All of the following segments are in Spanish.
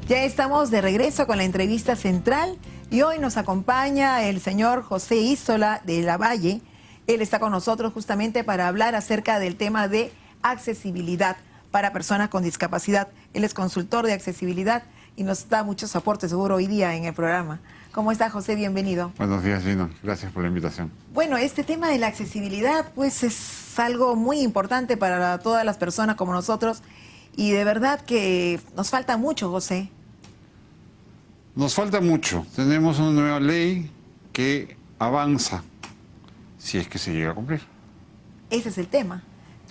Ya estamos de regreso con la entrevista central y hoy nos acompaña el señor José Isola de la Valle. Él está con nosotros justamente para hablar acerca del tema de accesibilidad para personas con discapacidad. Él es consultor de accesibilidad y nos da muchos aportes seguro hoy día en el programa. ¿Cómo está, José? Bienvenido. Buenos días, Lina. Gracias por la invitación. Bueno, este tema de la accesibilidad pues es algo muy importante para todas las personas como nosotros y de verdad que nos falta mucho, José. Nos falta mucho. Tenemos una nueva ley que avanza, si es que se llega a cumplir. Ese es el tema,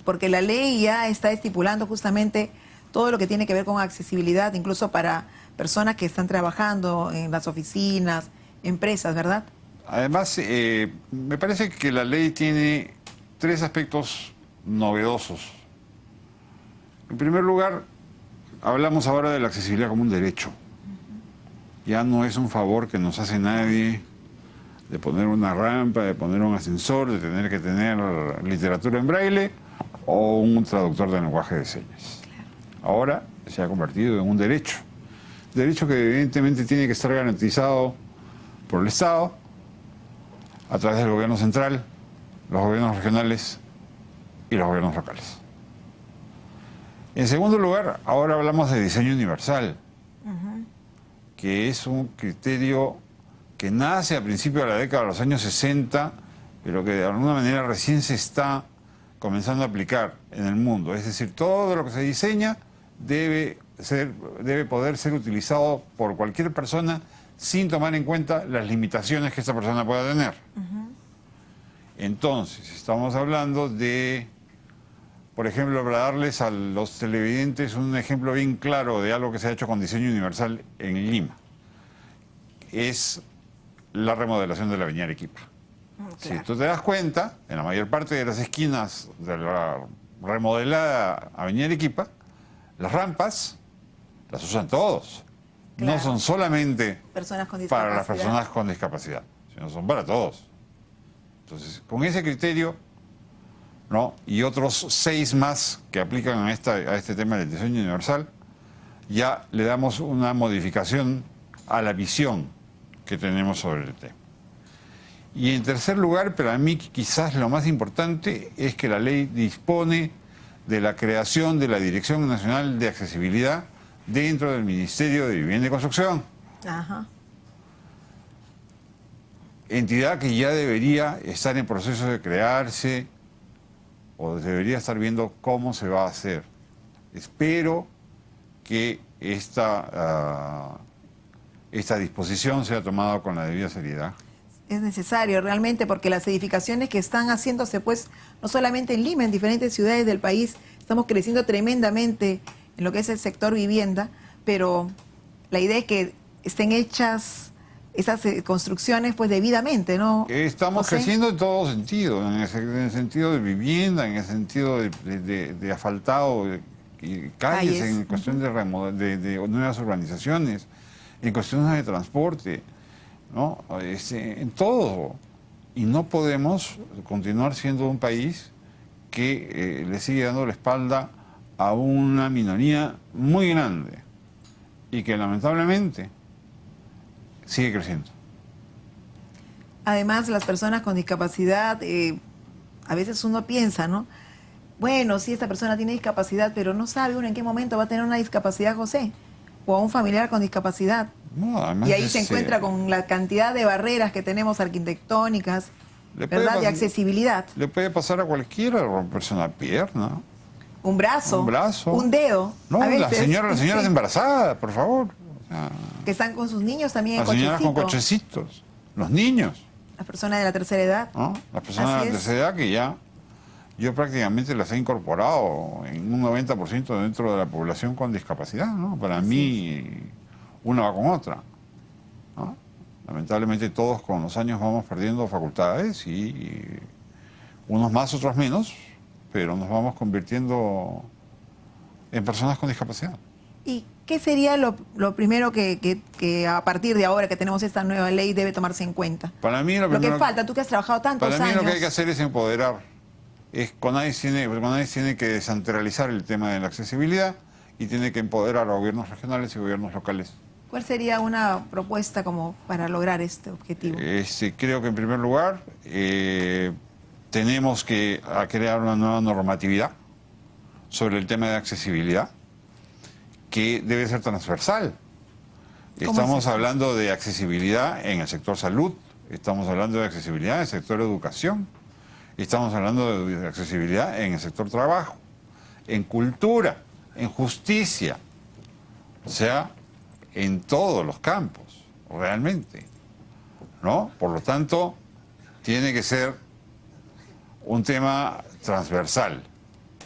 porque la ley ya está estipulando justamente todo lo que tiene que ver con accesibilidad, incluso para personas que están trabajando en las oficinas, empresas, ¿verdad? Además, me parece que la ley tiene tres aspectos novedosos. En primer lugar, hablamos ahora de la accesibilidad como un derecho. Ya no es un favor que nos hace nadie de poner una rampa, de poner un ascensor, de tener que tener literatura en braille o un traductor de lenguaje de señas. Ahora se ha convertido en un derecho. Derecho que evidentemente tiene que estar garantizado por el Estado, a través del gobierno central, los gobiernos regionales y los gobiernos locales. En segundo lugar, ahora hablamos de diseño universal, que es un criterio que nace a principios de la década de los años 60, pero que de alguna manera recién se está comenzando a aplicar en el mundo. Es decir, todo lo que se diseña debe poder ser utilizado por cualquier persona sin tomar en cuenta las limitaciones que esta persona pueda tener. Entonces, estamos hablando de, por ejemplo, para darles a los televidentes un ejemplo bien claro de algo que se ha hecho con diseño universal en Lima. Es la remodelación de la avenida Arequipa. Claro. Si tú te das cuenta, en la mayor parte de las esquinas de la remodelada avenida Arequipa, las rampas las usan todos. Claro. No son solamente para las personas con discapacidad, sino son para todos. Entonces, con ese criterio, ¿no? Y otros 6 más que aplican a este tema del diseño universal, ya le damos una modificación a la visión que tenemos sobre el tema. Y en tercer lugar, para mí quizás lo más importante es que la ley dispone de la creación de la Dirección Nacional de Accesibilidad dentro del Ministerio de Vivienda y Construcción. Ajá. Entidad que ya debería estar en proceso de crearse o debería estar viendo cómo se va a hacer. Espero que esta disposición sea tomada con la debida seriedad. Es necesario realmente porque las edificaciones que están haciéndose, pues, no solamente en Lima, en diferentes ciudades del país, estamos creciendo tremendamente en lo que es el sector vivienda, pero la idea es que estén hechas esas construcciones, pues, debidamente, ¿no? Estamos José, creciendo en todo sentido, en el sentido de vivienda, en el sentido de asfaltado, y calles, en cuestión de nuevas urbanizaciones, en cuestiones de transporte, ¿no? En todo. Y no podemos continuar siendo un país que le sigue dando la espalda a una minoría muy grande y que lamentablemente sigue creciendo. además, las personas con discapacidad, a veces uno piensa, ¿no? Bueno, sí, esta persona tiene discapacidad, pero no sabe uno en qué momento va a tener una discapacidad, José, o a un familiar con discapacidad. No, Y ahí se encuentra con la cantidad de barreras que tenemos arquitectónicas, ¿verdad? De accesibilidad. Le puede pasar a cualquiera romperse una pierna. Un brazo, un dedo. No, a veces, las señoras embarazadas, por favor. Que están con sus niños también en las señoras con cochecito. cochecitos, los niños. Las personas de la tercera edad. ¿No? Las personas de la tercera edad que ya yo prácticamente las he incorporado en un 90% dentro de la población con discapacidad, ¿no? Para mí, una va con otra, ¿no? Lamentablemente todos con los años vamos perdiendo facultades y unos más, otros menos, pero nos vamos convirtiendo en personas con discapacidad. ¿Y qué sería lo primero que a partir de ahora que tenemos esta nueva ley debe tomarse en cuenta? Para mí lo que falta, tú que has trabajado tantos años. Para mí lo que hay que hacer es empoderar. CONADIS tiene que descentralizar el tema de la accesibilidad y tiene que empoderar a gobiernos regionales y gobiernos locales. ¿Cuál sería una propuesta como para lograr este objetivo? Creo que en primer lugar tenemos que crear una nueva normatividad sobre el tema de accesibilidad que debe ser transversal. Estamos hablando de accesibilidad en el sector salud, estamos hablando de accesibilidad en el sector educación, estamos hablando de accesibilidad en el sector trabajo, en cultura, en justicia, o sea, en todos los campos, realmente, ¿no? Por lo tanto, tiene que ser un tema transversal,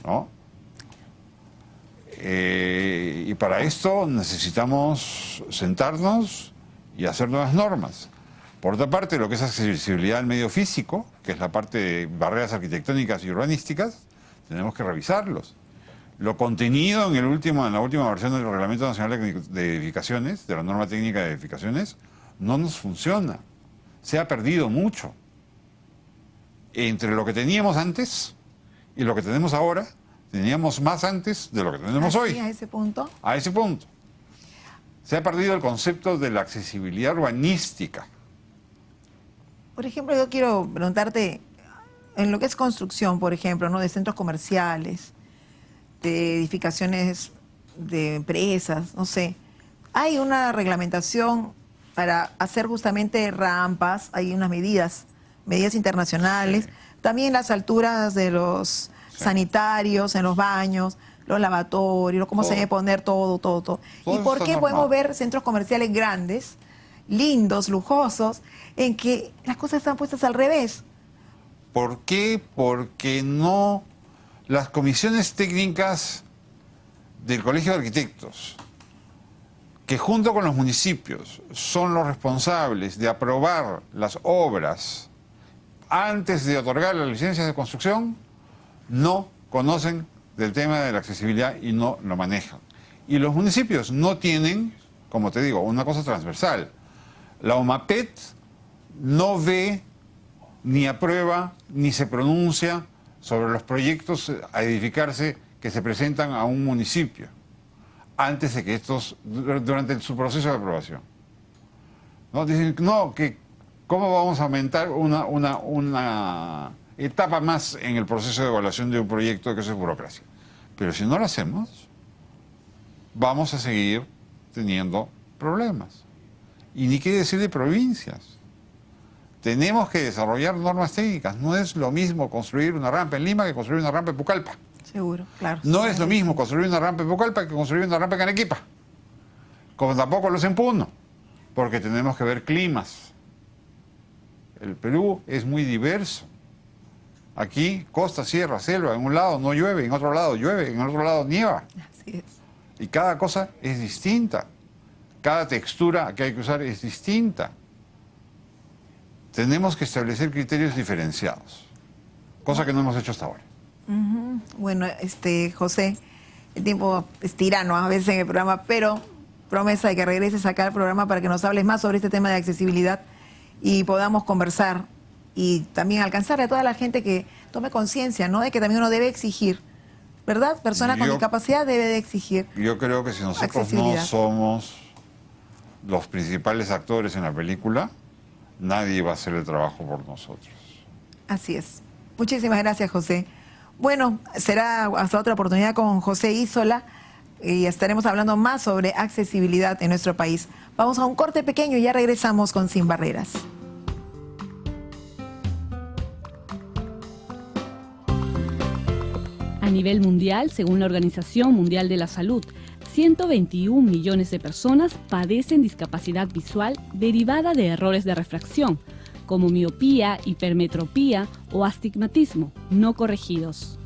¿no? Y para esto necesitamos sentarnos y hacer nuevas normas. Por otra parte, lo que es accesibilidad al medio físico, que es la parte de barreras arquitectónicas y urbanísticas, tenemos que revisarlos. Lo contenido en la última versión del Reglamento Nacional de Edificaciones, de la norma técnica de edificaciones, no nos funciona. Se ha perdido mucho. Entre lo que teníamos antes y lo que tenemos ahora, teníamos más antes de lo que tenemos hoy. ¿A ese punto? A ese punto. Se ha perdido el concepto de la accesibilidad urbanística. Por ejemplo, yo quiero preguntarte, en lo que es construcción, por ejemplo, ¿no? De centros comerciales, de edificaciones de empresas, no sé, hay una reglamentación para hacer justamente rampas, hay unas medidas internacionales, sí. También las alturas de los sanitarios, en los baños, los lavatorios, cómo se debe poner todo. ¿Y por qué podemos ver centros comerciales grandes, lindos, lujosos, en que las cosas están puestas al revés? ¿Por qué? Porque no las comisiones técnicas del Colegio de Arquitectos, que junto con los municipios son los responsables de aprobar las obras antes de otorgar las licencias de construcción, no conocen del tema de la accesibilidad y no lo manejan. Y los municipios no tienen, como te digo, una cosa transversal. La OMAPET no ve, ni aprueba, ni se pronuncia sobre los proyectos a edificarse que se presentan a un municipio, antes de que estos, durante su proceso de aprobación. ¿No? Dicen, no, que cómo vamos a aumentar una etapa más en el proceso de evaluación de un proyecto, que eso es burocracia. Pero si no lo hacemos, vamos a seguir teniendo problemas. Y ni qué decir de provincias. Tenemos que desarrollar normas técnicas. No es lo mismo construir una rampa en Lima que construir una rampa en Pucallpa. Seguro, claro. No es lo mismo construir una rampa en Pucallpa que construir una rampa en Arequipa. Como tampoco lo es en Puno, porque tenemos que ver climas. El Perú es muy diverso. Aquí, costa, sierra, selva, en un lado no llueve, en otro lado llueve, en otro lado nieva. Así es. Y cada cosa es distinta. Cada textura que hay que usar es distinta. Tenemos que establecer criterios diferenciados, cosa que no hemos hecho hasta ahora. Bueno, José, el tiempo es tirano a veces en el programa, pero promesa de que regreses acá al programa para que nos hables más sobre este tema de accesibilidad y podamos conversar y también alcanzar a toda la gente que tome conciencia, ¿no? De que también uno debe exigir, ¿verdad? Persona con discapacidad debe de exigir. Yo creo que si nosotros no somos los principales actores en la película, nadie va a hacer el trabajo por nosotros. Así es. Muchísimas gracias, José. Bueno, será hasta otra oportunidad con José Isola y estaremos hablando más sobre accesibilidad en nuestro país. Vamos a un corte pequeño y ya regresamos con Sin Barreras. A nivel mundial, según la Organización Mundial de la Salud, 121 millones de personas padecen discapacidad visual derivada de errores de refracción, como miopía, hipermetropía o astigmatismo no corregidos.